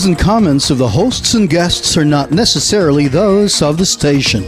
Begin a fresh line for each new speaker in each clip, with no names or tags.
views and comments of the hosts and guests are not necessarily those of the station.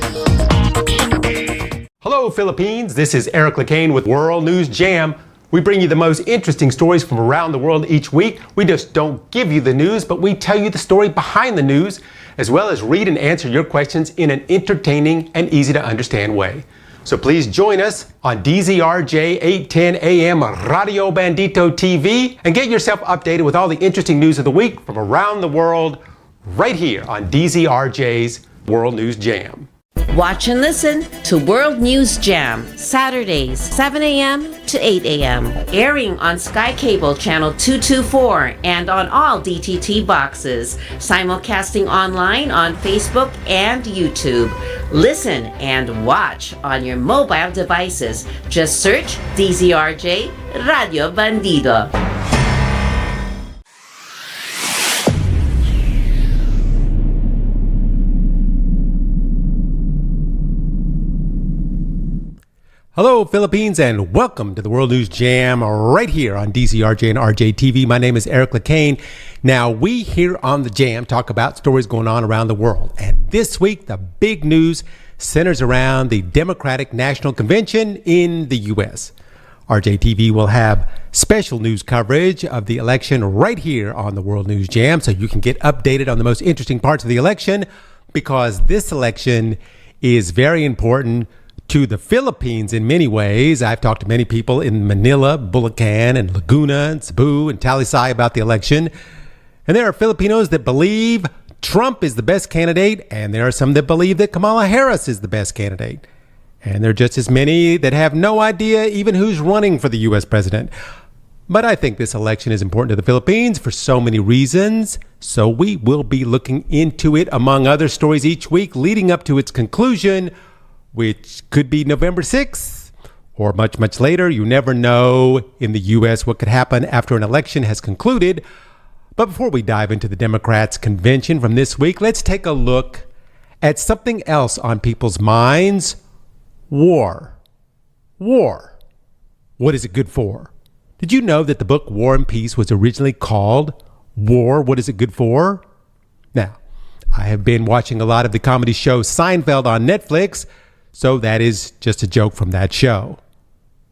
Hello, Philippines. This is LeCain with World News Jam. We bring you the most interesting stories from around the world each week. We just don't give you the news, but we tell you the story behind the news, as well as read and answer your questions in an entertaining and easy to understand way. So please join us on DZRJ 810 AM Radio Bandito TV and get yourself updated with all the interesting news of the week from around the world right here on DZRJ's World News Jam.
Watch and listen to World News Jam, Saturdays, 7 a.m. to 8 a.m. Airing on Sky Cable Channel 224 and on all DTT boxes. Simulcasting online on Facebook and YouTube. Listen and watch on your mobile devices. Just search DZRJ Radio Bandido.
Hello, Philippines, and welcome to the World News Jam right here on DZRJ and RJ TV. My name is LeCain. Now, we here on the Jam talk about stories going on around the world. And this week, the big news centers around the Democratic National Convention in the U.S. RJ TV will have special news coverage of the election right here on the World News Jam, so you can get updated on the most interesting parts of the election, because this election is very important to the Philippines in many ways. I've talked to many people in Manila, Bulacan, and Laguna, and Cebu, and Talisay about the election. And there are Filipinos that believe Trump is the best candidate, and there are some that believe that Kamala Harris is the best candidate. And there are just as many that have no idea even who's running for the U.S. president. But I think this election is important to the Philippines for so many reasons. So we will be looking into it, among other stories, each week leading up to its conclusion, which could be November 6th or much, much later. You never know in the U.S. what could happen after an election has concluded. But before we dive into the Democrats' convention from this week, let's take a look at something else on people's minds. War. War. What is it good for? Did you know that the book War and Peace was originally called War, What Is It Good For? Now, I have been watching a lot of the comedy show Seinfeld on Netflix, so that is just a joke from that show.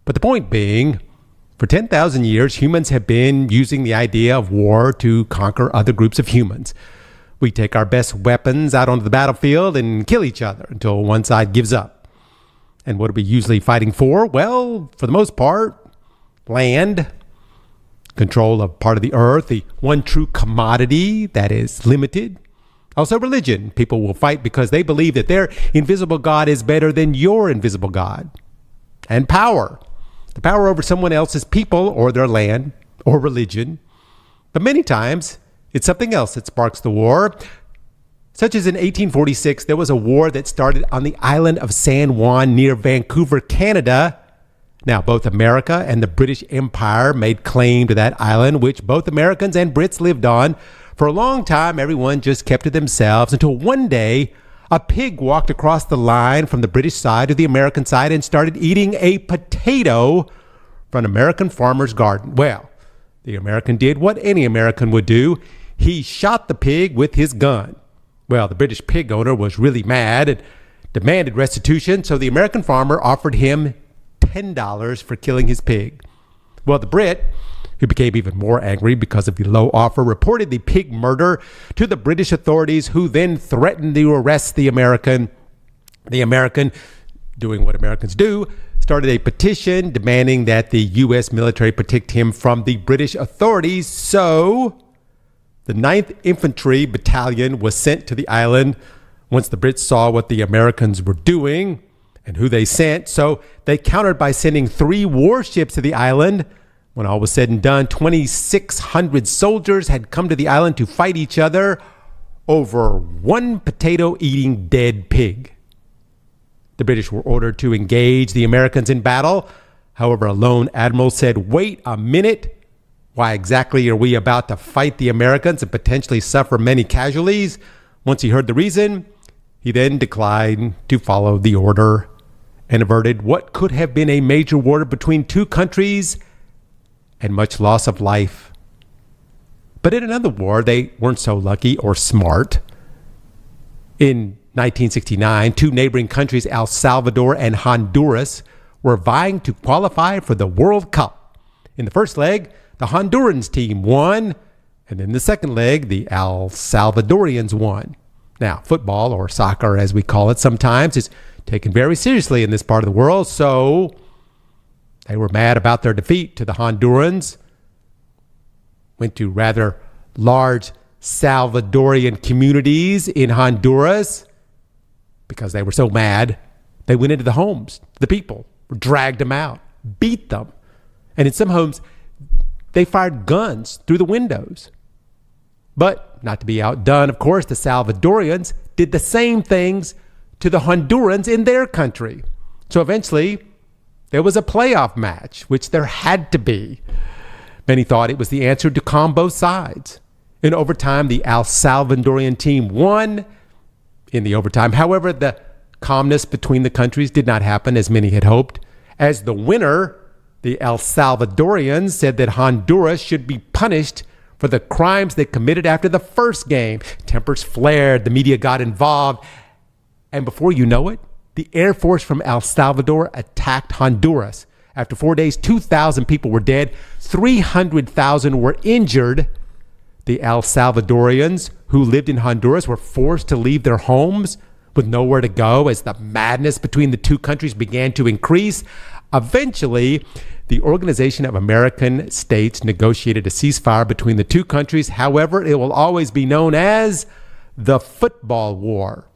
But the point being, for 10,000 years, humans have been using the idea of war to conquer other groups of humans. We take our best weapons out onto the battlefield and kill each other until one side gives up. And what are we usually fighting for? Well, for the most part, land, control of part of the earth, the one true commodity that is limited. Also religion. People will fight because they believe that their invisible God is better than your invisible God. And power. The power over someone else's people or their land or religion. But many times, it's something else that sparks the war. Such as in 1846, there was a war that started on the island of San Juan near Vancouver, Canada. Now, both America and the British Empire made claim to that island, which both Americans and Brits lived on. For a long time, everyone just kept to themselves until one day, a pig walked across the line from the British side to the American side and started eating a potato from an American farmer's garden. Well, the American did what any American would do. He shot the pig with his gun. Well, the British pig owner was really mad and demanded restitution, so the American farmer offered him $10 for killing his pig. Well, the Brit, who became even more angry because of the low offer, reported the pig murder to the British authorities, who then threatened to arrest the American. The American, doing what Americans do, started a petition demanding that the U.S. military protect him from the British authorities. So the 9th Infantry Battalion was sent to the island once the Brits saw what the Americans were doing and who they sent. So they countered by sending 3 warships to the island. When all was said and done, 2,600 soldiers had come to the island to fight each other over one potato-eating dead pig. The British were ordered to engage the Americans in battle. However, a lone admiral said, "Wait a minute. Why exactly are we about to fight the Americans and potentially suffer many casualties?" Once he heard the reason, he then declined to follow the order and averted what could have been a major war between two countries and much loss of life. But in another war, they weren't so lucky or smart. In 1969, two neighboring countries, El Salvador and Honduras, were vying to qualify for the World Cup. In the first leg, the Hondurans team won, and in the second leg, the El Salvadorians won. Now, football, or soccer as we call it sometimes, is taken very seriously in this part of the world, so they were mad about their defeat to the Hondurans. Went to rather large Salvadorian communities in Honduras. Because they were so mad, they went into the homes, the people, dragged them out, beat them. And in some homes, they fired guns through the windows. But not to be outdone, of course, the Salvadorians did the same things to the Hondurans in their country. So eventually, there was a playoff match, which there had to be. Many thought it was the answer to calm both sides. In overtime, the El Salvadorian team won. In the overtime, however, the calmness between the countries did not happen as many had hoped. As the winner, the El Salvadorians said that Honduras should be punished for the crimes they committed after the first game. Tempers flared, the media got involved, and before you know it, the Air Force from El Salvador attacked Honduras. After 4 days, 2,000 people were dead, 300,000 were injured. The El Salvadorians who lived in Honduras were forced to leave their homes with nowhere to go as the madness between the two countries began to increase. Eventually, the Organization of American States negotiated a ceasefire between the two countries. However, it will always be known as the Football War.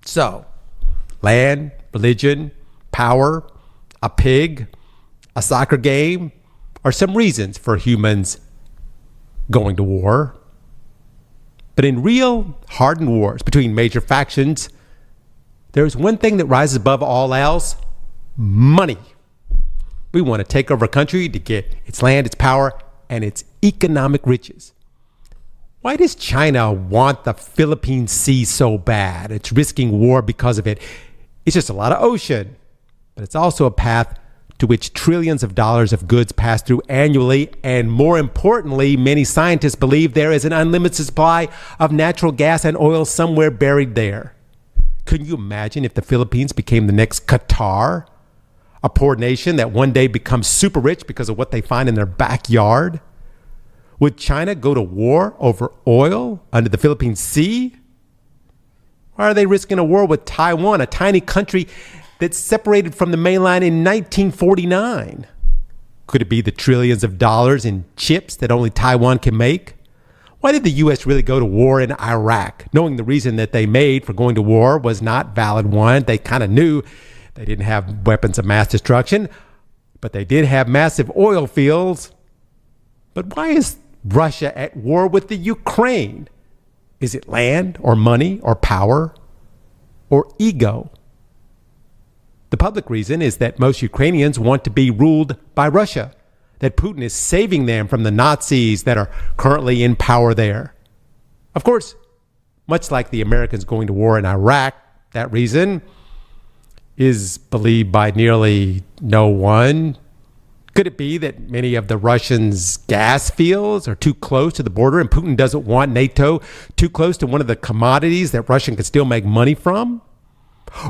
So, land, religion, power, a pig, a soccer game are some reasons for humans going to war. But in real hardened wars between major factions, there's one thing that rises above all else: money. We want to take over a country to get its land, its power, and its economic riches. Why does China want the Philippine Sea so bad? It's risking war because of it. It's just a lot of ocean, but it's also a path to which trillions of dollars of goods pass through annually. And more importantly, many scientists believe there is an unlimited supply of natural gas and oil somewhere buried there. Can you imagine if the Philippines became the next Qatar, a poor nation that one day becomes super rich because of what they find in their backyard? Would China go to war over oil under the Philippine Sea? Why are they risking a war with Taiwan, a tiny country that's separated from the mainland in 1949? Could it be the trillions of dollars in chips that only Taiwan can make? Why did the U.S. really go to war in Iraq, knowing the reason that they made for going to war was not valid one? They kind of knew they didn't have weapons of mass destruction, but they did have massive oil fields. But why is Russia at war with the Ukraine? Is it land or money or power or ego? The public reason is that most Ukrainians want to be ruled by Russia, that Putin is saving them from the Nazis that are currently in power there. Of course, much like the Americans going to war in Iraq, that reason is believed by nearly no one. Could it be that many of the Russians' gas fields are too close to the border and Putin doesn't want NATO too close to one of the commodities that Russia can still make money from?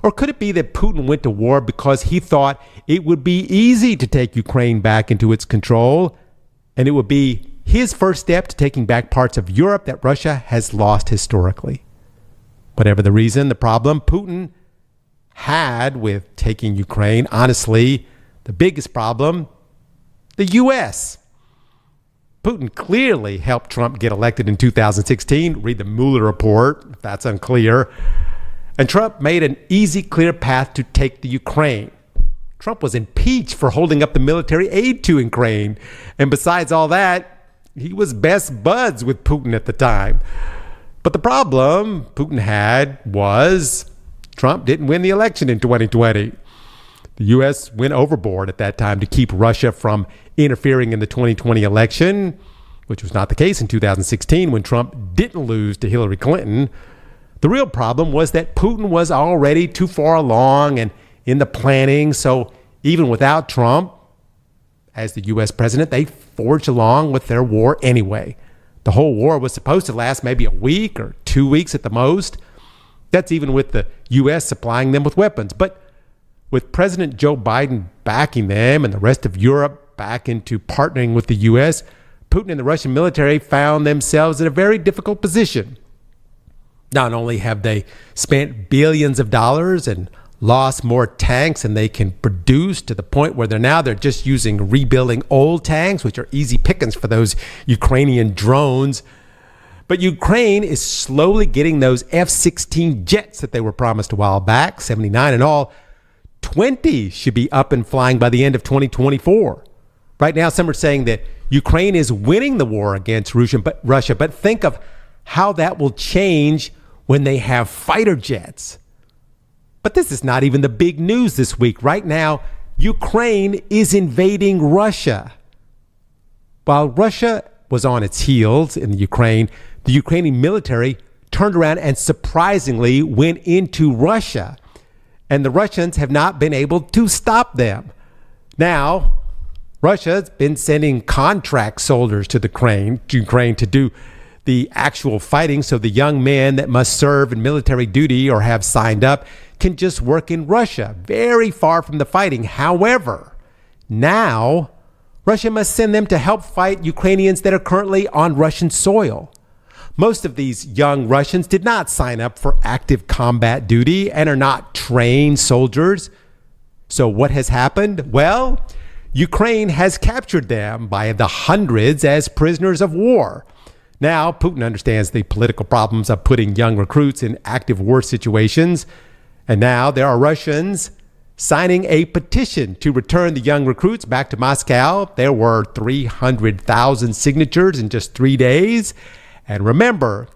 Or could it be that Putin went to war because he thought it would be easy to take Ukraine back into its control, and it would be his first step to taking back parts of Europe that Russia has lost historically? Whatever the reason, the problem Putin had with taking Ukraine, honestly, the biggest problem, the U.S. Putin clearly helped Trump get elected in 2016. Read the Mueller report, if that's unclear. And Trump made an easy, clear path to take the Ukraine. Trump was impeached for holding up the military aid to Ukraine. And besides all that, he was best buds with Putin at the time. But the problem Putin had was Trump didn't win the election in 2020. The U.S. went overboard at that time to keep Russia from interfering in the 2020 election, which was not the case in 2016 when Trump didn't lose to Hillary Clinton. The real problem was that Putin was already too far along and in the planning, so even without Trump as the U.S. president, they forged along with their war anyway. The whole war was supposed to last maybe a week or 2 weeks at the most. That's even with the U.S. supplying them with weapons. But with President Joe Biden backing them and the rest of Europe back into partnering with the U.S., Putin and the Russian military found themselves in a very difficult position. Not only have they spent billions of dollars and lost more tanks than they can produce, to the point where they're just using rebuilding old tanks, which are easy pickings for those Ukrainian drones. But Ukraine is slowly getting those F-16 jets that they were promised a while back, 79 in all. 20 should be up and flying by the end of 2024. Right now, some are saying that Ukraine is winning the war against Russia, but think of how that will change when they have fighter jets. But this is not even the big news this week. Right now, Ukraine is invading Russia. While Russia was on its heels in the Ukrainian military turned around and surprisingly went into Russia. And the Russians have not been able to stop them. Now, Russia's been sending contract soldiers to Ukraine to do the actual fighting, so the young men that must serve in military duty or have signed up can just work in Russia, very far from the fighting. However, now Russia must send them to help fight Ukrainians that are currently on Russian soil. Most of these young Russians did not sign up for active combat duty and are not trained soldiers. So what has happened? Well, Ukraine has captured them by the hundreds as prisoners of war. Now, Putin understands the political problems of putting young recruits in active war situations. And now there are Russians signing a petition to return the young recruits back to Moscow. There were 300,000 signatures in just 3 days. And remember,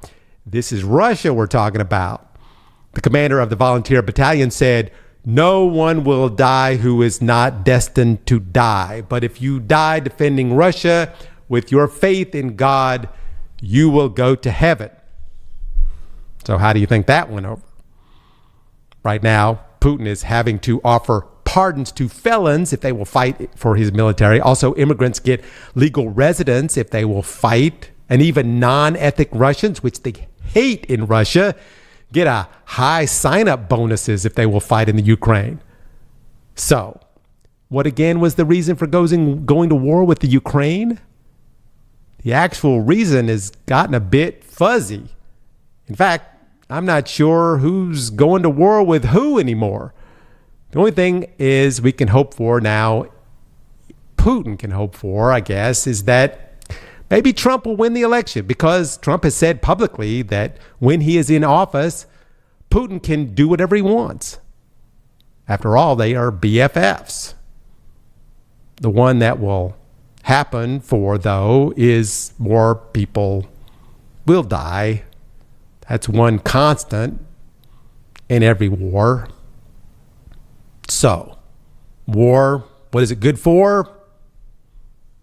this is Russia we're talking about. The commander of the volunteer battalion said, "No one will die who is not destined to die. But if you die defending Russia with your faith in God, you will go to heaven." So how do you think that went over? Right now, Putin is having to offer pardons to felons if they will fight for his military. Also, immigrants get legal residence if they will fight. And even non-ethnic Russians, which they hate in Russia, get a high sign-up bonuses if they will fight in the Ukraine. So, what again was the reason for going to war with the Ukraine? The actual reason has gotten a bit fuzzy. In fact, I'm not sure who's going to war with who anymore. The only thing is we can hope for now, Putin can hope for, I guess, is that maybe Trump will win the election, because Trump has said publicly that when he is in office, Putin can do whatever he wants. After all, they are BFFs. The one that will happen for, though, is more people will die. That's one constant in every war. So, war, what is it good for?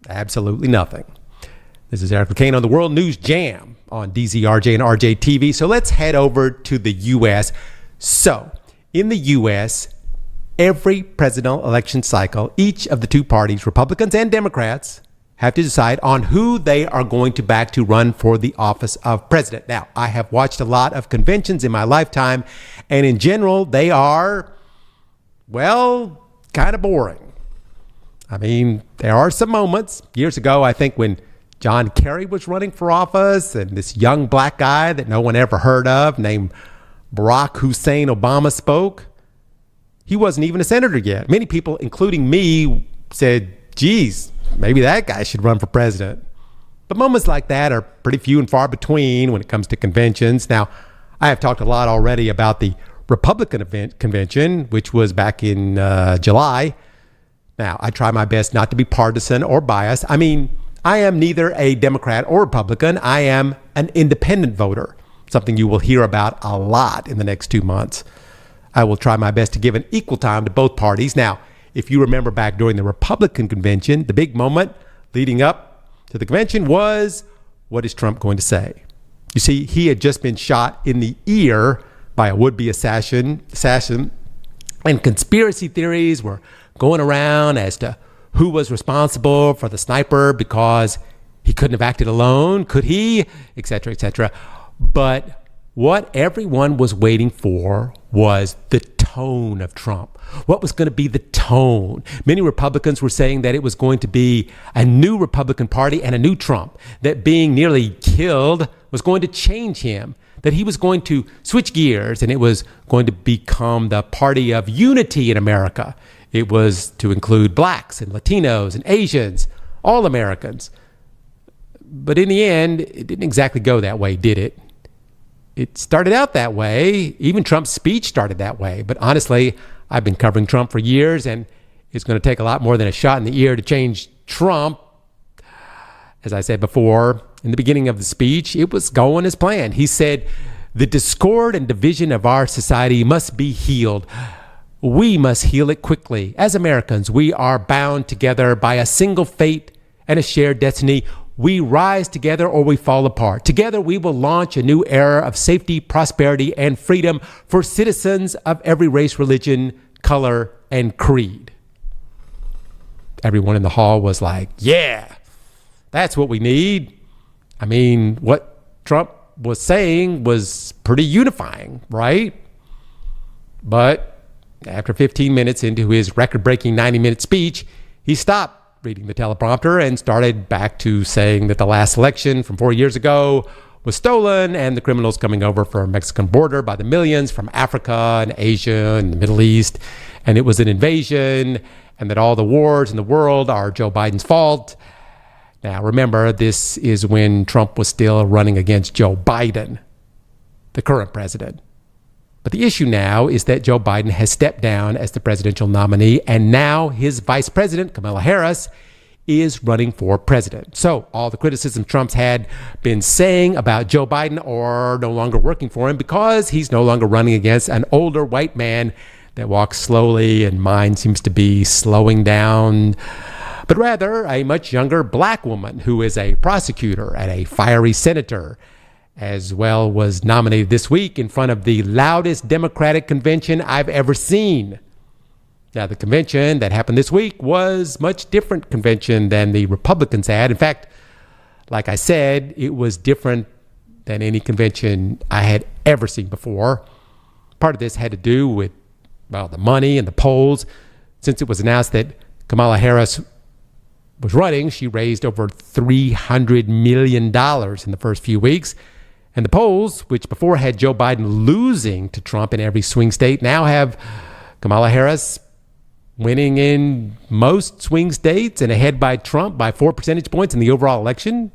Absolutely nothing. This is 𝗪cie𝗀𝗀 on the World News Jam on DZRJ and RJ TV. So let's head over to the U.S. So, in the U.S., every presidential election cycle, each of the two parties, Republicans and Democrats, have to decide on who they are going to back to run for the office of president. Now, I have watched a lot of conventions in my lifetime, and in general, they are, well, kind of boring. I mean, there are some moments. Years ago, I think when John Kerry was running for office, and this young black guy that no one ever heard of named Barack Hussein Obama spoke, he wasn't even a senator yet. Many people, including me, said, geez, maybe that guy should run for president. But moments like that are pretty few and far between when it comes to conventions. Now, I have talked a lot already about the Republican convention, which was back in July. Now, I try my best not to be partisan or biased. I mean, I am neither a Democrat or Republican. I am an independent voter, something you will hear about a lot in the next 2 months. I will try my best to give an equal time to both parties. Now, if you remember back during the Republican convention, the big moment leading up to the convention was, what is Trump going to say? You see, he had just been shot in the ear by a would-be assassin, and conspiracy theories were going around as to who was responsible for the sniper, because He couldn't have acted alone, could he? Etc., etc. But what everyone was waiting for was the tone of Trump. What was going to be the tone? Many Republicans were saying that it was going to be a new Republican Party and a new Trump, that being nearly killed was going to change him, that he was going to switch gears and it was going to become the party of unity in America. It was to include blacks and Latinos and Asians, all Americans. But in the end, it didn't exactly go that way, did it? It started out that way. Even Trump's speech started that way. But honestly, I've been covering Trump for years, and it's going to take a lot more than a shot in the ear to change Trump. As I said before, in the beginning of the speech, it was going as planned. He said, "The discord and division of our society must be healed. We must heal it quickly. As Americans, we are bound together by a single fate and a shared destiny. We rise together or we fall apart. Together we will launch a new era of safety, prosperity, and freedom for citizens of every race, religion, color, and creed." Everyone in the hall was like, yeah, that's what we need. I mean, what Trump was saying was pretty unifying, right? But after 15 minutes into his record-breaking 90-minute speech, he stopped reading the teleprompter and started back to saying that the last election from 4 years ago was stolen and the criminals coming over from the Mexican border by the millions from Africa and Asia and the Middle East, and it was an invasion, and that all the wars in the world are Joe Biden's fault. Now, remember, this is when Trump was still running against Joe Biden, the current president. But the issue now is that Joe Biden has stepped down as the presidential nominee, and now his vice president, Kamala Harris, is running for president. So all the criticism Trump's had been saying about Joe Biden are no longer working for him because he's no longer running against an older white man that walks slowly and mind seems to be slowing down, but rather a much younger black woman who is a prosecutor and a fiery senator, as well, was nominated this week in front of the loudest Democratic convention I've ever seen. Now, the convention that happened this week was much different convention than the Republicans had. In fact, like I said, it was different than any convention I had ever seen before. Part of this had to do with, well, the money and the polls. Since it was announced that Kamala Harris was running, she raised over $300 million in the first few weeks. And the polls, which before had Joe Biden losing to Trump in every swing state, now have Kamala Harris winning in most swing states and ahead by Trump by 4 percentage points in the overall election.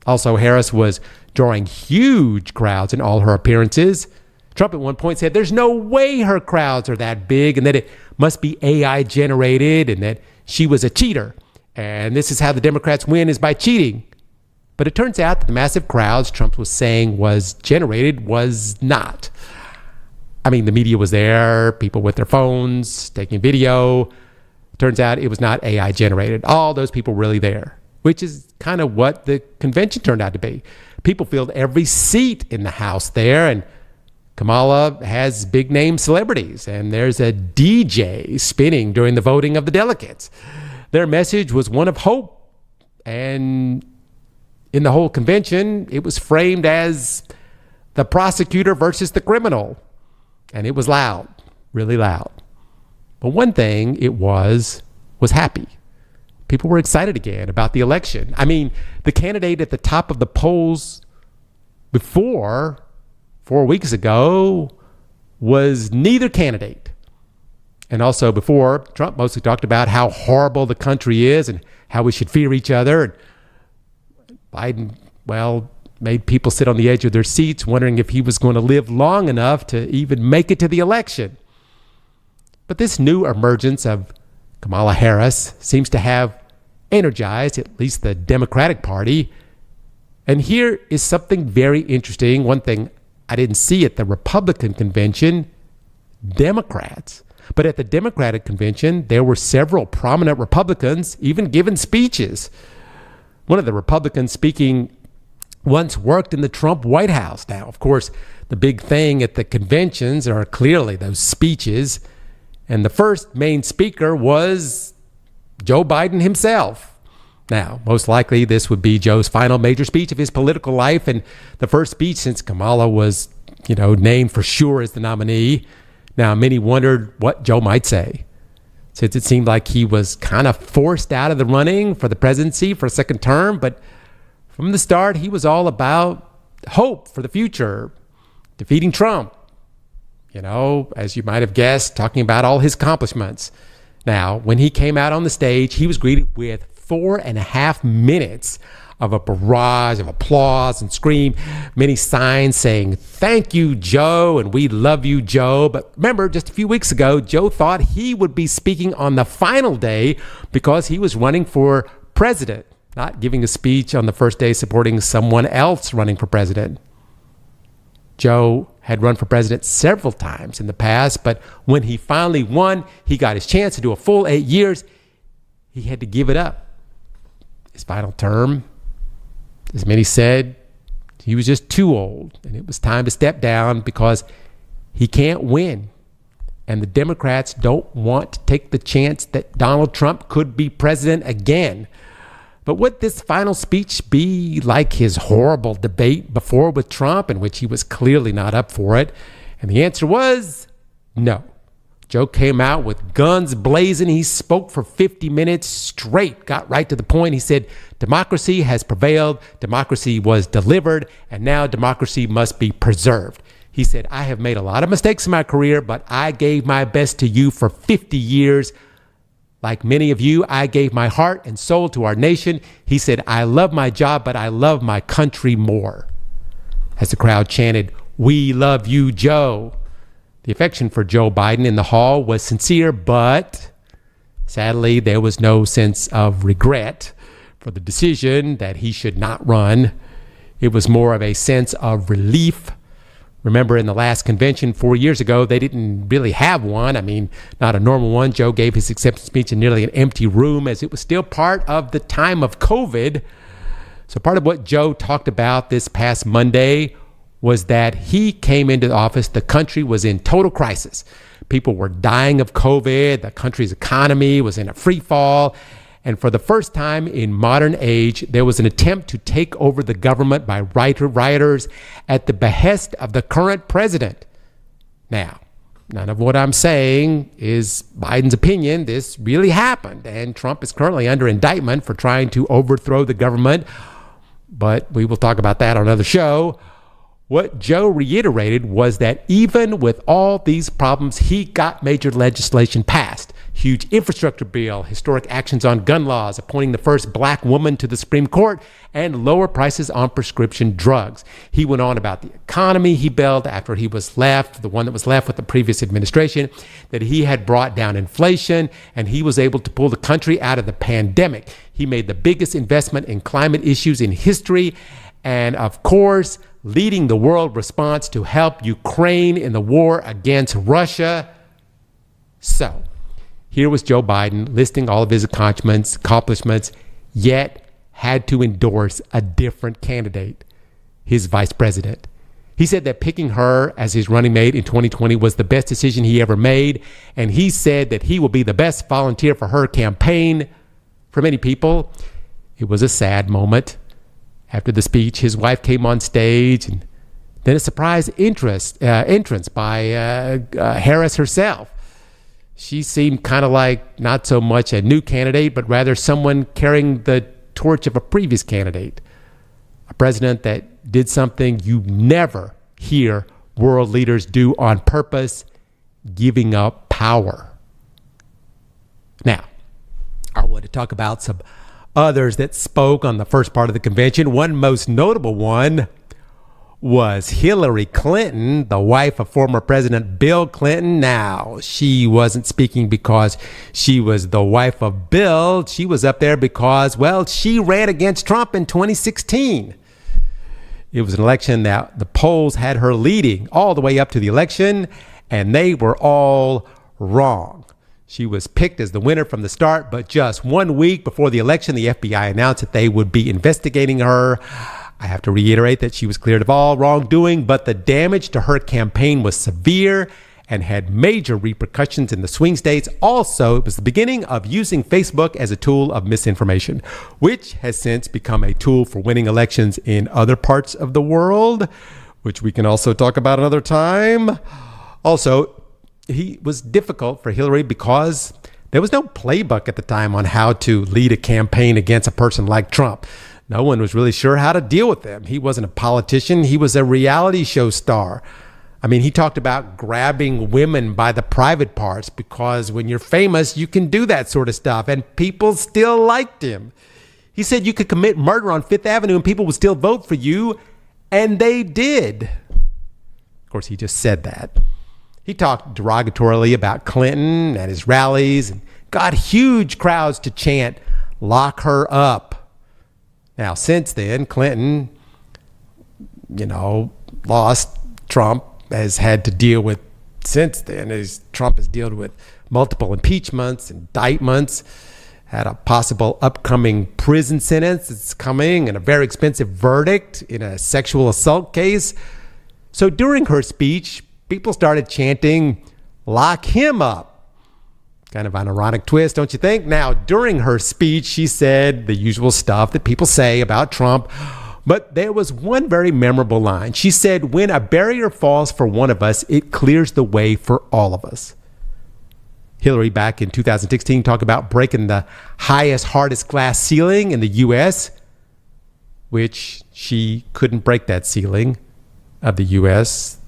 Also, Harris was drawing huge crowds in all her appearances. Trump at one point said there's no way her crowds are that big and that it must be AI generated and that she was a cheater. And this is how the Democrats win, is by cheating. But it turns out that the massive crowds Trump was saying was generated was not. I mean, the media was there, people with their phones taking video. Turns out it was not AI generated. All those people were really there, which is kind of what the convention turned out to be. People filled every seat in the House there, and Kamala has big name celebrities, and there's a DJ spinning during the voting of the delegates. Their message was one of hope, and in the whole convention, it was framed as the prosecutor versus the criminal. And it was loud, really loud. But one thing it was happy. People were excited again about the election. I mean, the candidate at the top of the polls before, 4 weeks ago, was neither candidate. And also before, Trump mostly talked about how horrible the country is and how we should fear each other. Biden, well, made people sit on the edge of their seats wondering if he was going to live long enough to even make it to the election. But this new emergence of Kamala Harris seems to have energized at least the Democratic Party. And here is something very interesting. One thing I didn't see at the Republican convention, Democrats. But at the Democratic convention, there were several prominent Republicans even giving speeches. One of the Republicans speaking once worked in the Trump White House. Now, of course, the big thing at the conventions are clearly those speeches. And the first main speaker was Joe Biden himself. Now, most likely this would be Joe's final major speech of his political life and the first speech since Kamala was, named for sure as the nominee. Now, many wondered what Joe might say, since it seemed like he was kind of forced out of the running for the presidency for a second term. But from the start, he was all about hope for the future, defeating Trump, as you might have guessed, talking about all his accomplishments. Now, when he came out on the stage, he was greeted with 4.5 minutes of a barrage of applause and scream, many signs saying, "Thank you, Joe," and "We love you, Joe." But remember, just a few weeks ago, Joe thought he would be speaking on the final day because he was running for president, not giving a speech on the first day supporting someone else running for president. Joe had run for president several times in the past, but when he finally won, he got his chance to do a full 8 years. He had to give it up. His final term, as many said, he was just too old, and it was time to step down because he can't win. And the Democrats don't want to take the chance that Donald Trump could be president again. But would this final speech be like his horrible debate before with Trump, in which he was clearly not up for it? And the answer was no. Joe came out with guns blazing. He spoke for 50 minutes straight, got right to the point. He said, democracy has prevailed, democracy was delivered, and now democracy must be preserved. He said, I have made a lot of mistakes in my career, but I gave my best to you for 50 years. Like many of you, I gave my heart and soul to our nation. He said, I love my job, but I love my country more. As the crowd chanted, "We love you, Joe." The affection for Joe Biden in the hall was sincere, but sadly, there was no sense of regret for the decision that he should not run. It was more of a sense of relief. Remember, in the last convention 4 years ago, they didn't really have one. I mean, not a normal one. Joe gave his acceptance speech in nearly an empty room, as it was still part of the time of COVID. So part of what Joe talked about this past Monday was that he came into the office, the country was in total crisis. People were dying of COVID, the country's economy was in a free fall, and for the first time in modern age, there was an attempt to take over the government by rioters at the behest of the current president. Now, none of what I'm saying is Biden's opinion. This really happened, and Trump is currently under indictment for trying to overthrow the government, but we will talk about that on another show. What Joe reiterated was that even with all these problems, he got major legislation passed. Huge infrastructure bill, historic actions on gun laws, appointing the first black woman to the Supreme Court, and lower prices on prescription drugs. He went on about the economy he built after he was left, the one that was left with the previous administration, that he had brought down inflation, and he was able to pull the country out of the pandemic. He made the biggest investment in climate issues in history, and of course, leading the world response to help Ukraine in the war against Russia. So, here was Joe Biden listing all of his accomplishments, yet had to endorse a different candidate, his vice president. He said that picking her as his running mate in 2020 was the best decision he ever made, and he said that he will be the best volunteer for her campaign. For many people, it was a sad moment. After the speech, his wife came on stage, and then a surprise entrance by Harris herself. She seemed kind of like not so much a new candidate, but rather someone carrying the torch of a previous candidate, a president that did something you never hear world leaders do on purpose, giving up power. Now, I want to talk about some others that spoke on the first part of the convention. One most notable one was Hillary Clinton, the wife of former President Bill Clinton. Now, she wasn't speaking because she was the wife of Bill. She was up there because, well, she ran against Trump in 2016. It was an election that the polls had her leading all the way up to the election, and they were all wrong. She was picked as the winner from the start, but just 1 week before the election, the FBI announced that they would be investigating her. I have to reiterate that she was cleared of all wrongdoing, but the damage to her campaign was severe, and had major repercussions in the swing states. Also, it was the beginning of using Facebook as a tool of misinformation, which has since become a tool for winning elections in other parts of the world, which we can also talk about another time. Also, he was difficult for Hillary because there was no playbook at the time on how to lead a campaign against a person like Trump. No one was really sure how to deal with him. He wasn't a politician. He was a reality show star. I mean, he talked about grabbing women by the private parts because when you're famous, you can do that sort of stuff. And people still liked him. He said you could commit murder on Fifth Avenue and people would still vote for you. And they did. Of course, he just said that. He talked derogatorily about Clinton at his rallies and got huge crowds to chant, "Lock her up." Now, since then, Clinton, lost. Trump has had to deal with, since then, as Trump has dealt with multiple impeachments, indictments, had a possible upcoming prison sentence that's coming, and a very expensive verdict in a sexual assault case. So during her speech, people started chanting, "Lock him up." Kind of an ironic twist, don't you think? Now, during her speech, she said the usual stuff that people say about Trump, but there was one very memorable line. She said, "When a barrier falls for one of us, it clears the way for all of us." Hillary, back in 2016, talked about breaking the highest, hardest glass ceiling in the U.S., which she couldn't break that ceiling of the U.S.,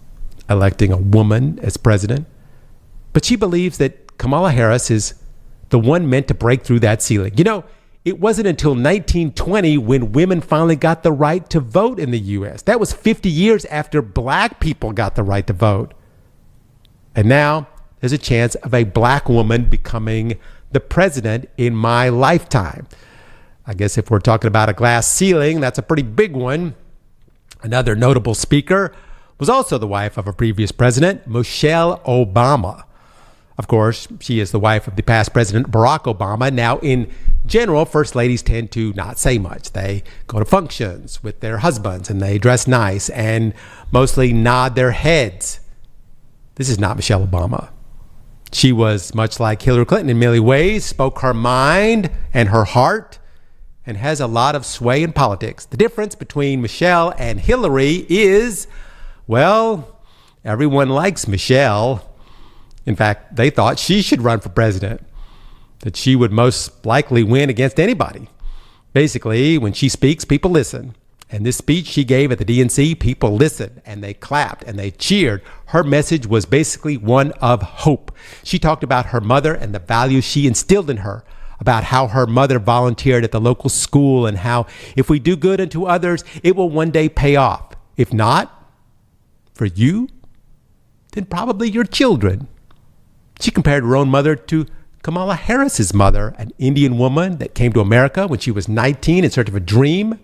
electing a woman as president. But she believes that Kamala Harris is the one meant to break through that ceiling. It wasn't until 1920 when women finally got the right to vote in the U.S. That was 50 years after black people got the right to vote. And now there's a chance of a black woman becoming the president in my lifetime. I guess if we're talking about a glass ceiling, that's a pretty big one. Another notable speaker was also the wife of a previous president, Michelle Obama. Of course, she is the wife of the past president, Barack Obama. Now, in general, first ladies tend to not say much. They go to functions with their husbands and they dress nice and mostly nod their heads. This is not Michelle Obama. She was much like Hillary Clinton in many ways, spoke her mind and her heart, and has a lot of sway in politics. The difference between Michelle and Hillary is, well, everyone likes Michelle. In fact, they thought she should run for president, that she would most likely win against anybody. Basically, when she speaks, people listen. And this speech she gave at the DNC, people listened and they clapped and they cheered. Her message was basically one of hope. She talked about her mother and the values she instilled in her, about how her mother volunteered at the local school and how if we do good unto others, it will one day pay off. If not, for you, then probably your children. She compared her own mother to Kamala Harris's mother, an Indian woman that came to America when she was 19 in search of a dream.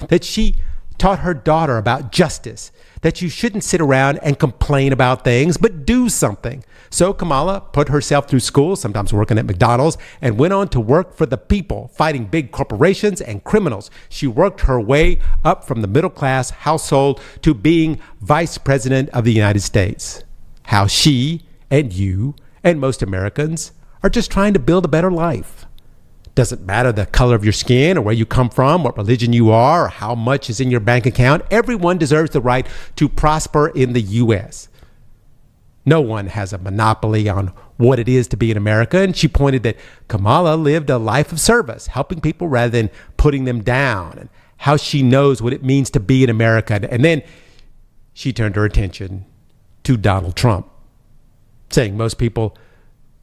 That she taught her daughter about justice, that you shouldn't sit around and complain about things, but do something. So Kamala put herself through school, sometimes working at McDonald's, and went on to work for the people, fighting big corporations and criminals. She worked her way up from the middle-class household to being vice president of the United States. How she and you and most Americans are just trying to build a better life. Doesn't matter the color of your skin or where you come from, what religion you are, or how much is in your bank account. Everyone deserves the right to prosper in the U.S. No one has a monopoly on what it is to be an American. And she pointed that Kamala lived a life of service, helping people rather than putting them down, and how she knows what it means to be an American. And then she turned her attention to Donald Trump, saying most people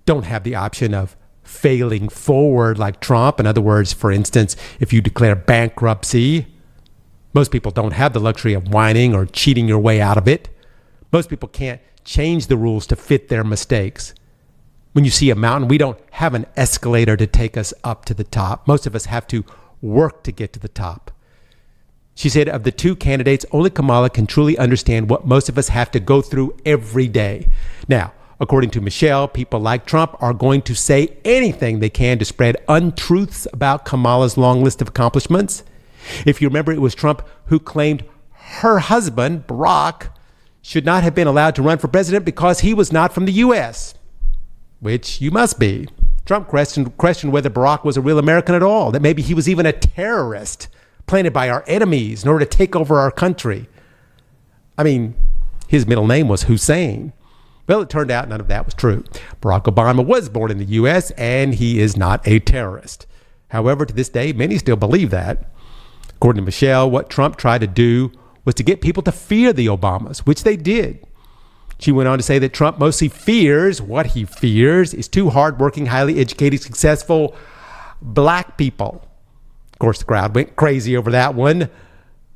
don't have the option of failing forward like Trump. In other words, for instance, if you declare bankruptcy, most people don't have the luxury of whining or cheating your way out of it. Most people can't change the rules to fit their mistakes. When you see a mountain, we don't have an escalator to take us up to the top. Most of us have to work to get to the top. She said of the two candidates, only Kamala can truly understand what most of us have to go through every day. Now, according to Michelle, people like Trump are going to say anything they can to spread untruths about Kamala's long list of accomplishments. If you remember, it was Trump who claimed her husband, Barack, should not have been allowed to run for president because he was not from the U.S., which you must be. Trump questioned whether Barack was a real American at all, that maybe he was even a terrorist planted by our enemies in order to take over our country. I mean, his middle name was Hussein. Well, it turned out none of that was true. Barack Obama was born in the U.S., and he is not a terrorist. However, to this day, many still believe that. According to 𝗪cie, what Trump tried to do was to get people to fear the Obamas, which they did. She went on to say that Trump mostly fears, what he fears is two hardworking, highly educated, successful black people. Of course, the crowd went crazy over that one.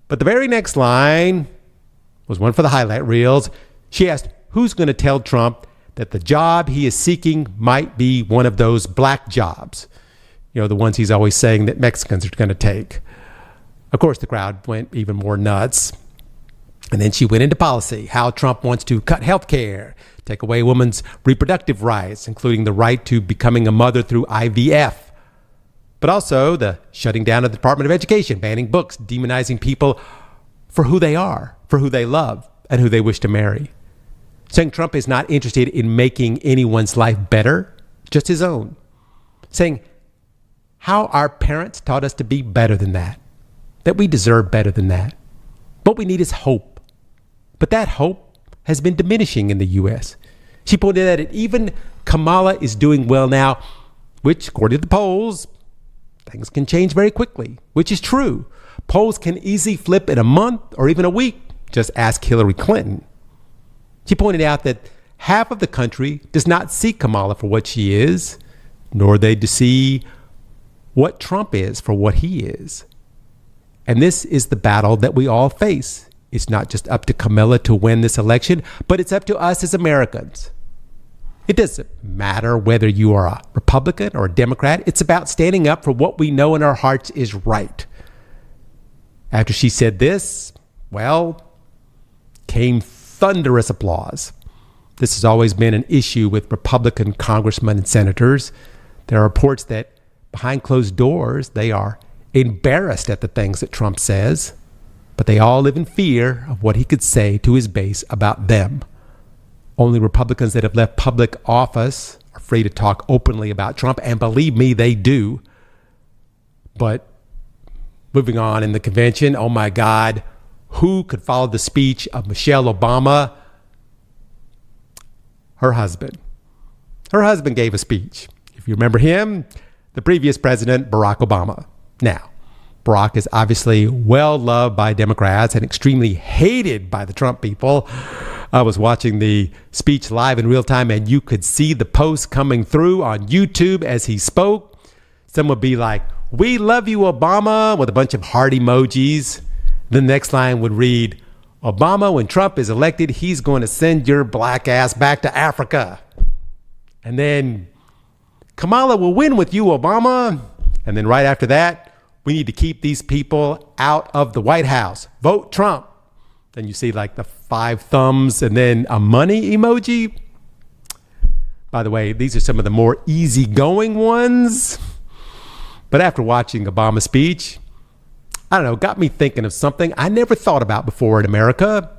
But the very next line was one for the highlight reels. She asked, who's going to tell Trump that the job he is seeking might be one of those black jobs? You know, the ones he's always saying that Mexicans are going to take. Of course, the crowd went even more nuts. And then she went into policy, how Trump wants to cut health care, take away women's reproductive rights, including the right to becoming a mother through IVF. But also the shutting down of the Department of Education, banning books, demonizing people for who they are, for who they love, and who they wish to marry. Saying Trump is not interested in making anyone's life better, just his own. Saying how our parents taught us to be better than that we deserve better than that. What we need is hope. But that hope has been diminishing in the U.S. She pointed out that even Kamala is doing well now, which, according to the polls, things can change very quickly, which is true. Polls can easily flip in a month or even a week. Just ask Hillary Clinton. She pointed out that half of the country does not see Kamala for what she is, nor they to see what Trump is for what he is. And this is the battle that we all face. It's not just up to Kamala to win this election, but it's up to us as Americans. It doesn't matter whether you are a Republican or a Democrat. It's about standing up for what we know in our hearts is right. After she said this, well, came thunderous applause. This has always been an issue with Republican congressmen and senators. There are reports that behind closed doors, they are embarrassed at the things that Trump says, but they all live in fear of what he could say to his base about them. Only Republicans that have left public office are free to talk openly about Trump, and believe me, they do. But moving on in the convention, oh my God, who could follow the speech of 𝗪cie Obama? Her husband. Her husband gave a speech. If you remember him, the previous president, Barack Obama. Now, Barack is obviously well loved by Democrats and extremely hated by the Trump people. I was watching the speech live in real time, and you could see the posts coming through on YouTube as he spoke. Some would be like, "We love you, Obama," with a bunch of heart emojis. The next line would read, "Obama, when Trump is elected, he's going to send your black ass back to Africa." And then, "Kamala will win with you, Obama." And then right after that, "We need to keep these people out of the White House. Vote Trump." Then you see like the 5 thumbs and then a money emoji. By the way, these are some of the more easygoing ones. But after watching Obama's speech, I don't know, got me thinking of something I never thought about before in America.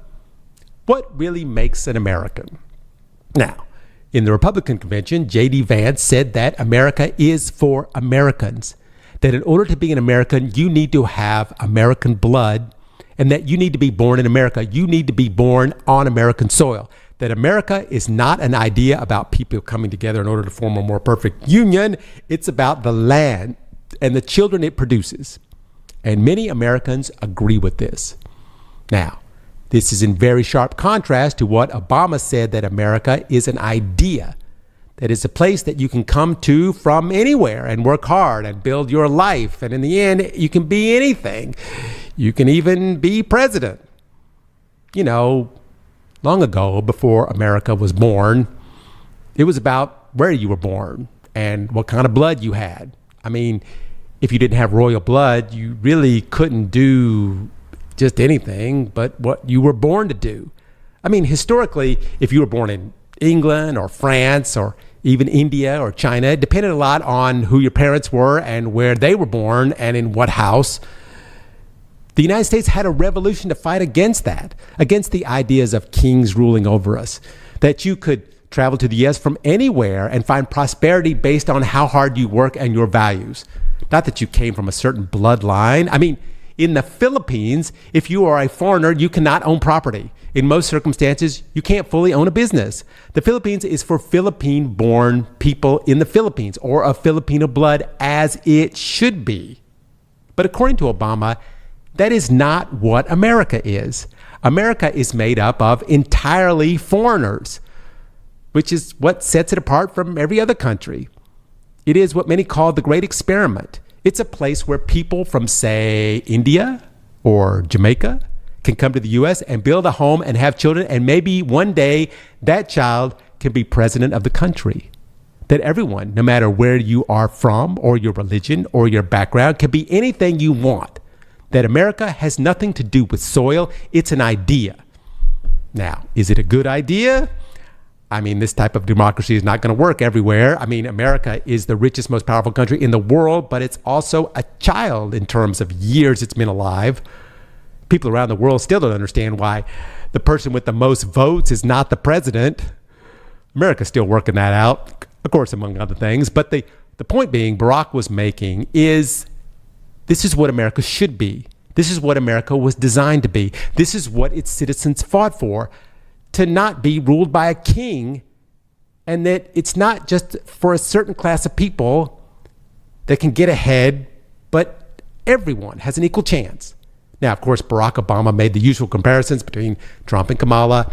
What really makes an American? Now, in the Republican convention, J.D. Vance said that America is for Americans, that in order to be an American, you need to have American blood, and that you need to be born in America. You need to be born on American soil. That America is not an idea about people coming together in order to form a more perfect union. It's about the land and the children it produces. And many Americans agree with this. Now, this is in very sharp contrast to what Obama said, that America is an idea, that is a place that you can come to from anywhere and work hard and build your life. And in the end, you can be anything. You can even be president. You know, long ago, before America was born, it was about where you were born and what kind of blood you had. I mean, if you didn't have royal blood, you really couldn't do just anything but what you were born to do. I mean, historically, if you were born in England or France or even India or China, it depended a lot on who your parents were and where they were born and in what house. The United States had a revolution to fight against that, against the ideas of kings ruling over us, that you could travel to the U.S. from anywhere and find prosperity based on how hard you work and your values. Not that you came from a certain bloodline. I mean, in the Philippines, if you are a foreigner, you cannot own property. In most circumstances, you can't fully own a business. The Philippines is for Philippine-born people in the Philippines, or of Filipino blood, as it should be. But according to Obama, that is not what America is. America is made up of entirely foreigners, which is what sets it apart from every other country. It is what many call the Great Experiment. It's a place where people from, say, India or Jamaica can come to the U.S. and build a home and have children, and maybe one day that child can be president of the country. That everyone, no matter where you are from or your religion or your background, can be anything you want. That America has nothing to do with soil. It's an idea. Now, is it a good idea? I mean, this type of democracy is not going to work everywhere. I mean, America is the richest, most powerful country in the world, but it's also a child in terms of years it's been alive. People around the world still don't understand why the person with the most votes is not the president. America's still working that out, of course, among other things. But the point being Barack was making is, this is what America should be. This is what America was designed to be. This is what its citizens fought for, to not be ruled by a king, and that it's not just for a certain class of people that can get ahead, but everyone has an equal chance. Now, of course, Barack Obama made the usual comparisons between Trump and Kamala,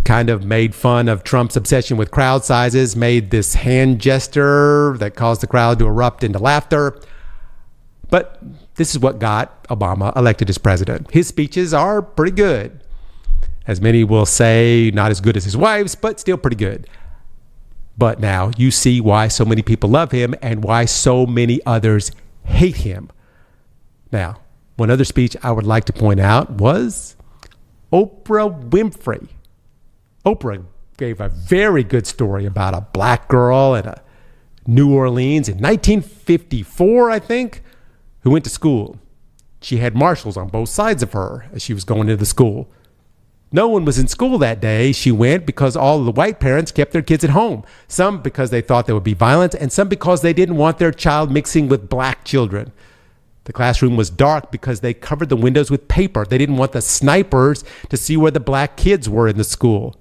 kind of made fun of Trump's obsession with crowd sizes, made this hand gesture that caused the crowd to erupt into laughter. But this is what got Obama elected as president. His speeches are pretty good. As many will say, not as good as his wife's, but still pretty good. But now you see why so many people love him and why so many others hate him. Now, one other speech I would like to point out was Oprah Winfrey. Oprah gave a very good story about a black girl in New Orleans in 1954, I think, who went to school. She had marshals on both sides of her as she was going into the school. No one was in school that day. She went because all of the white parents kept their kids at home. Some because they thought there would be violence, and some because they didn't want their child mixing with black children. The classroom was dark because they covered the windows with paper. They didn't want the snipers to see where the black kids were in the school.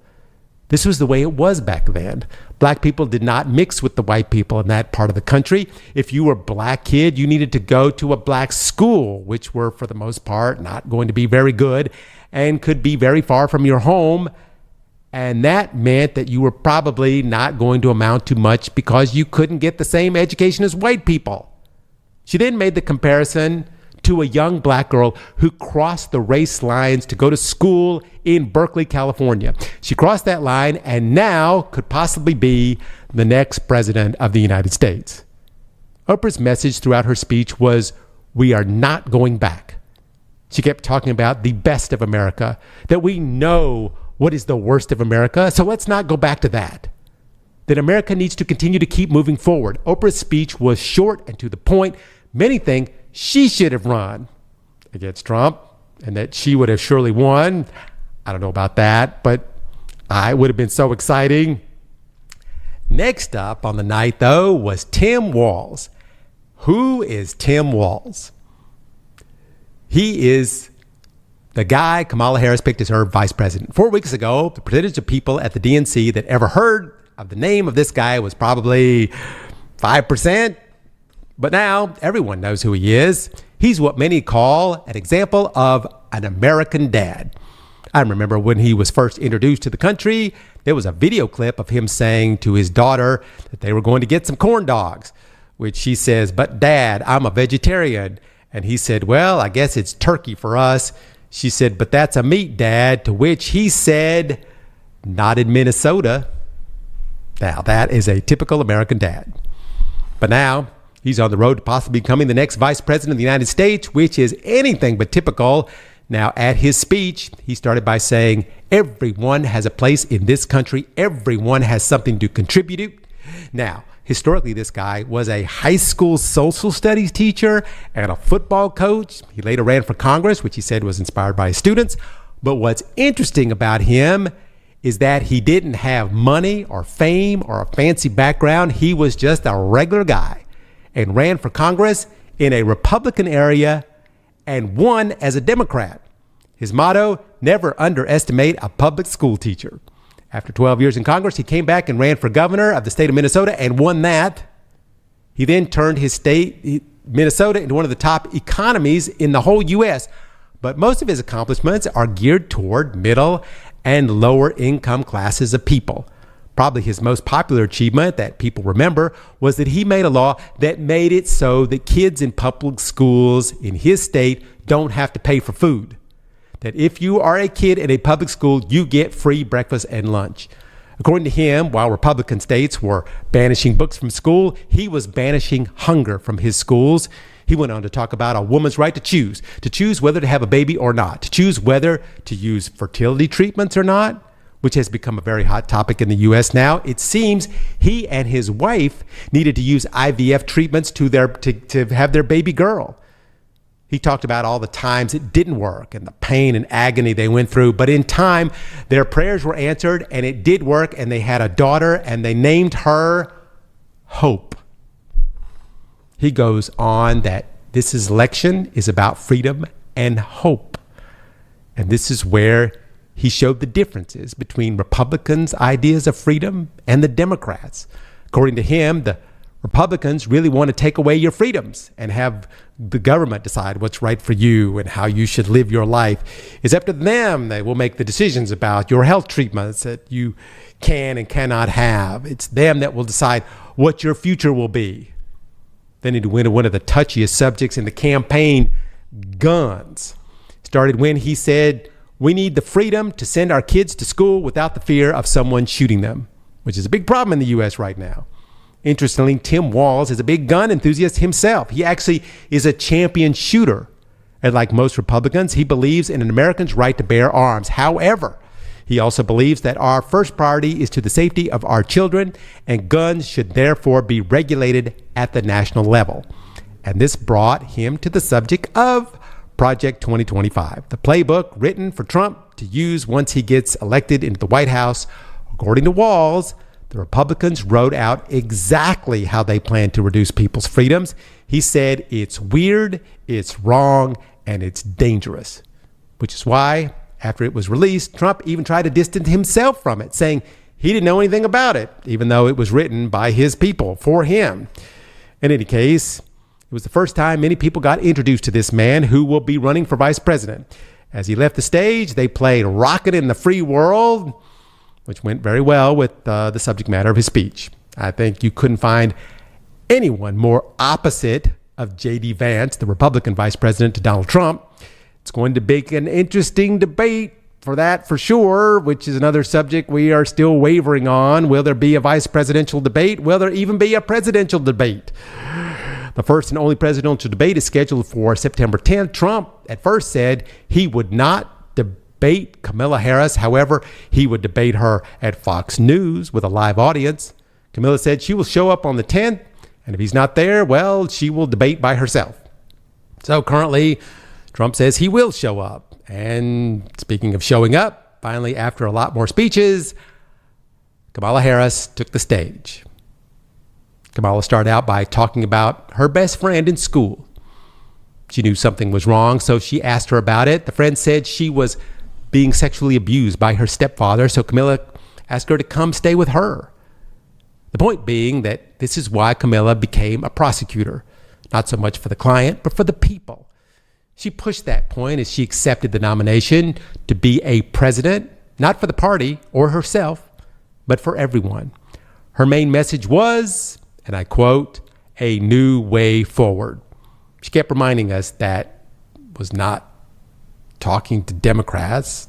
This was the way it was back then. Black people did not mix with the white people in that part of the country. If you were a black kid, you needed to go to a black school, which were, for the most part, not going to be very good and could be very far from your home. And that meant that you were probably not going to amount to much because you couldn't get the same education as white people. She then made the comparison to a young black girl who crossed the race lines to go to school in Berkeley, California. She crossed that line and now could possibly be the next president of the United States. Oprah's message throughout her speech was, we are not going back. She kept talking about the best of America, that we know what is the worst of America, so let's not go back to that. That America needs to continue to keep moving forward. Oprah's speech was short and to the point. Many think she should have run against Trump and that she would have surely won. I don't know about that, but it would have been so exciting. Next up on the night, though, was Tim Walz. Who is Tim Walz? He is the guy Kamala Harris picked as her vice president. 4 weeks ago, the percentage of people at the DNC that ever heard of the name of this guy was probably 5%. But now everyone knows who he is. He's what many call an example of an American dad. I remember when he was first introduced to the country, there was a video clip of him saying to his daughter that they were going to get some corn dogs, which she says, "But Dad, I'm a vegetarian." And he said, "Well, I guess it's turkey for us." She said, "But that's a meat, Dad," to which he said, "Not in Minnesota." Now, that is a typical American dad. But now he's on the road to possibly becoming the next vice president of the United States, which is anything but typical. Now, at his speech, he started by saying, everyone has a place in this country. Everyone has something to contribute. Now, Historically, this guy was a high school social studies teacher and a football coach. He later ran for Congress, which he said was inspired by his students. But what's interesting about him is that he didn't have money or fame or a fancy background. He was just a regular guy and ran for Congress in a Republican area and won as a Democrat. His motto, never underestimate a public school teacher. After 12 years in Congress, he came back and ran for governor of the state of Minnesota and won that. He then turned his state, Minnesota, into one of the top economies in the whole U.S. But most of his accomplishments are geared toward middle and lower income classes of people. Probably his most popular achievement that people remember was that he made a law that made it so that kids in public schools in his state don't have to pay for food. That if you are a kid in a public school, you get free breakfast and lunch. According to him, while Republican states were banishing books from school, he was banishing hunger from his schools. He went on to talk about a woman's right to choose whether to have a baby or not, to choose whether to use fertility treatments or not, which has become a very hot topic in the U.S. now. It seems he and his wife needed to use IVF treatments to have their baby girl. He talked about all the times it didn't work and the pain and agony they went through. But in time, their prayers were answered and it did work. And they had a daughter and they named her Hope. He goes on that this election is about freedom and hope. And this is where he showed the differences between Republicans' ideas of freedom and the Democrats. According to him, the Republicans really want to take away your freedoms and have the government decide what's right for you and how you should live your life. It's up to them. They will make the decisions about your health treatments that you can and cannot have. It's them that will decide what your future will be. Then he went to one of the touchiest subjects in the campaign, guns. Started when he said, we need the freedom to send our kids to school without the fear of someone shooting them, which is a big problem in the U.S. right now. Interestingly, Tim Walz is a big gun enthusiast himself. He actually is a champion shooter. And like most Republicans, he believes in an American's right to bear arms. However, he also believes that our first priority is to the safety of our children, and guns should therefore be regulated at the national level. And this brought him to the subject of Project 2025, the playbook written for Trump to use once he gets elected into the White House. According to Walz, the Republicans wrote out exactly how they plan to reduce people's freedoms. He said it's weird, it's wrong, and it's dangerous, which is why, after it was released, Trump even tried to distance himself from it, saying he didn't know anything about it, even though it was written by his people for him. In any case, it was the first time many people got introduced to this man who will be running for vice president. As he left the stage, they played Rockin' in the Free World, which went very well with the subject matter of his speech. I think you couldn't find anyone more opposite of J.D. Vance, the Republican vice president, to Donald Trump. It's going to be an interesting debate for that for sure, which is another subject we are still wavering on. Will there be a vice presidential debate? Will there even be a presidential debate? The first and only presidential debate is scheduled for September 10th. Trump at first said he would not debate Kamala Harris. However, he would debate her at Fox News with a live audience. Kamala said she will show up on the 10th, and if he's not there, well, she will debate by herself. So currently, Trump says he will show up. And speaking of showing up, finally, after a lot more speeches, Kamala Harris took the stage. Kamala started out by talking about her best friend in school. She knew something was wrong, so she asked her about it. The friend said she was being sexually abused by her stepfather, so Kamala asked her to come stay with her. The point being that this is why Kamala became a prosecutor, not so much for the client, but for the people. She pushed that point as she accepted the nomination to be a president, not for the party or herself, but for everyone. Her main message was, and I quote, a new way forward. She kept reminding us that was not talking to Democrats,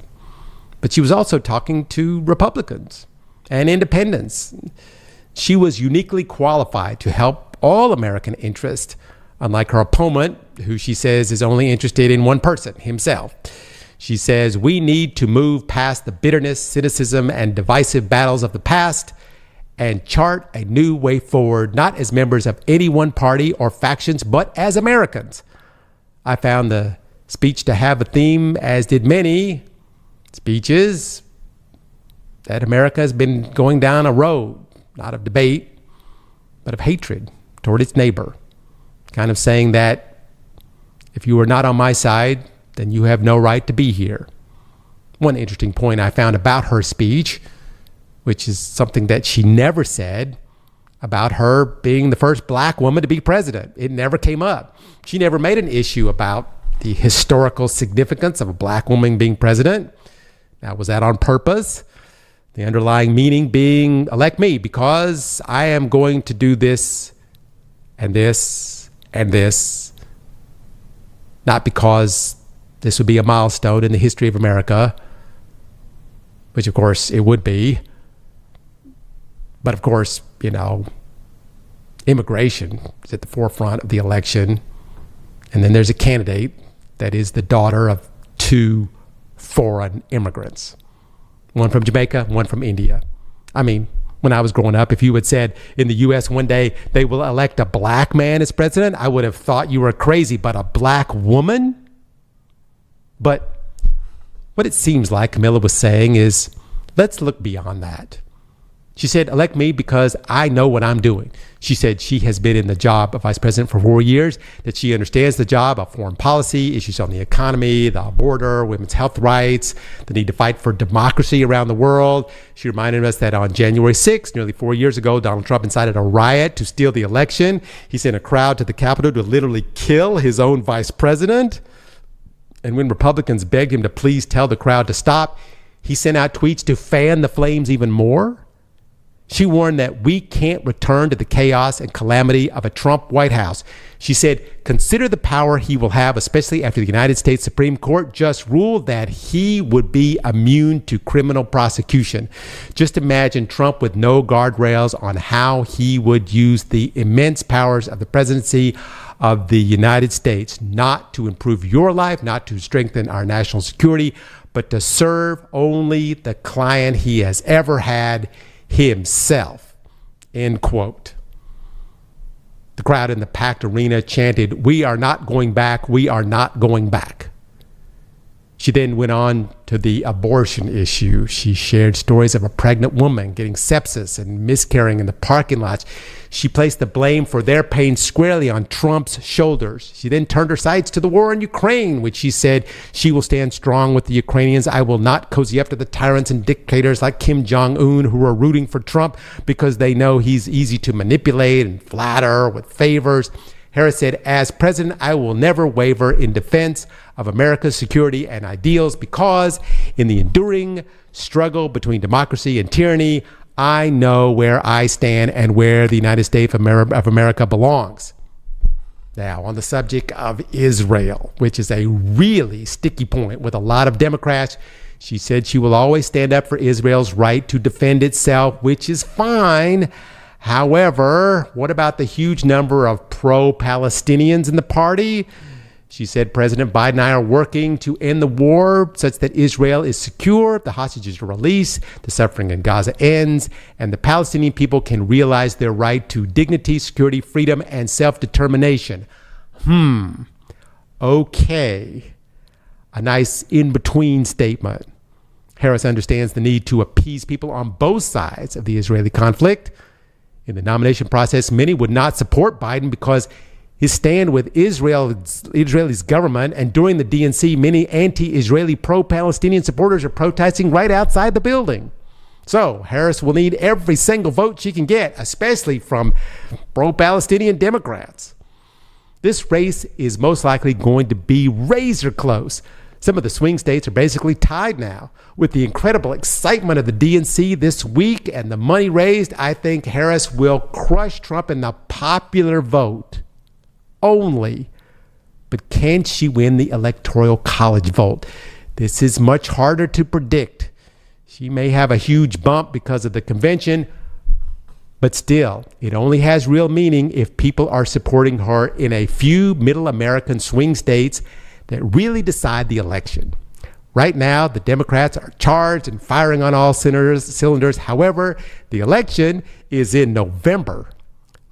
but she was also talking to Republicans and independents. She was uniquely qualified to help all American interests, unlike her opponent, who she says is only interested in one person, himself. She says, we need to move past the bitterness, cynicism, and divisive battles of the past and chart a new way forward, not as members of any one party or factions, but as Americans. I found the speech to have a theme, as did many speeches, that America has been going down a road, not of debate, but of hatred toward its neighbor. Kind of saying that if you are not on my side, then you have no right to be here. One interesting point I found about her speech, which is something that she never said, about her being the first black woman to be president. It never came up. She never made an issue about the historical significance of a black woman being president. Now, was that on purpose? The underlying meaning being, elect me because I am going to do this and this and this, not because this would be a milestone in the history of America, which of course it would be. But of course, immigration is at the forefront of the election. And then there's a candidate that is the daughter of two foreign immigrants. One from Jamaica, one from India. I mean, when I was growing up, if you had said in the U.S. one day they will elect a black man as president, I would have thought you were crazy. But a black woman? But what it seems like Camilla was saying is, let's look beyond that. She said, elect me because I know what I'm doing. She said she has been in the job of vice president for 4 years, that she understands the job of foreign policy, issues on the economy, the border, women's health rights, the need to fight for democracy around the world. She reminded us that on January 6th, nearly 4 years ago, Donald Trump incited a riot to steal the election. He sent a crowd to the Capitol to literally kill his own vice president. And when Republicans begged him to please tell the crowd to stop, he sent out tweets to fan the flames even more. She warned that we can't return to the chaos and calamity of a Trump White House. She said, consider the power he will have, especially after the United States Supreme Court just ruled that he would be immune to criminal prosecution. Just imagine Trump with no guardrails on how he would use the immense powers of the presidency of the United States, not to improve your life, not to strengthen our national security, but to serve only the client he has ever had, himself, end quote. The crowd in the packed arena chanted, we are not going back, we are not going back. She then went on to the abortion issue. She shared stories of a pregnant woman getting sepsis and miscarrying in the parking lots. She placed the blame for their pain squarely on Trump's shoulders. She then turned her sights to the war in Ukraine, which she said she will stand strong with the Ukrainians. I will not cozy up to the tyrants and dictators like Kim Jong-un who are rooting for Trump because they know he's easy to manipulate and flatter with favors. Harris said, as president, I will never waver in defense of America's security and ideals because in the enduring struggle between democracy and tyranny, I know where I stand and where the United States of America belongs. Now, on the subject of Israel, which is a really sticky point with a lot of Democrats, she said she will always stand up for Israel's right to defend itself, which is fine. However, what about the huge number of pro-Palestinians in the party? She said President Biden and I are working to end the war such that Israel is secure, the hostages are released, the suffering in Gaza ends, and the Palestinian people can realize their right to dignity, security, freedom, and self-determination. Okay. A nice in-between statement. Harris understands the need to appease people on both sides of the Israeli conflict. In the nomination process, many would not support Biden because his stand with Israel's government, and during the DNC, many anti-Israeli pro-Palestinian supporters are protesting right outside the building. So Harris will need every single vote she can get, especially from pro-Palestinian Democrats. This race is most likely going to be razor close. Some of the swing states are basically tied now. With the incredible excitement of the DNC this week and the money raised, I think Harris will crush Trump in the popular vote only. But can she win the Electoral College vote? This is much harder to predict. She may have a huge bump because of the convention, but still, it only has real meaning if people are supporting her in a few middle American swing states that really decide the election. Right now, the Democrats are charged and firing on all cylinders. However, the election is in November.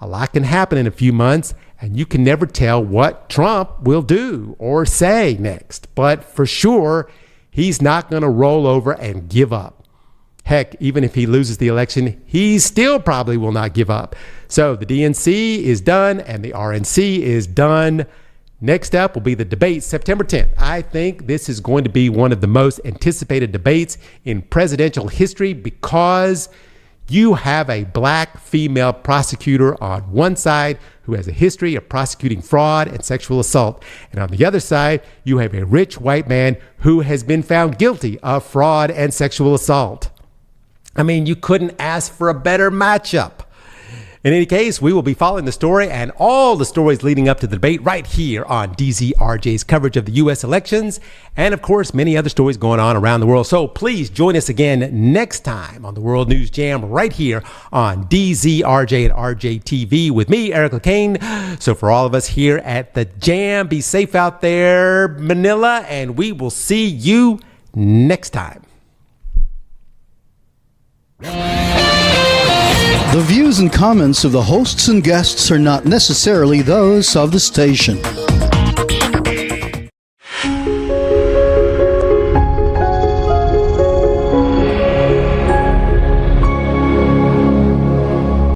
A lot can happen in a few months, and you can never tell what Trump will do or say next. But for sure, he's not going to roll over and give up. Heck, even if he loses the election, he still probably will not give up. So the DNC is done and the RNC is done. Next up will be the debate September 10th. I think this is going to be one of the most anticipated debates in presidential history because you have a black female prosecutor on one side who has a history of prosecuting fraud and sexual assault. And on the other side, you have a rich white man who has been found guilty of fraud and sexual assault. I mean, you couldn't ask for a better matchup. In any case, we will be following the story and all the stories leading up to the debate right here on DZRJ's coverage of the U.S. elections, and of course, many other stories going on around the world. So please join us again next time on the World News Jam right here on DZRJ and RJ TV with me, Eric LeCain. So for all of us here at the Jam, be safe out there, Manila, and we will see you next time.
The views and comments of the hosts and guests are not necessarily those of the station.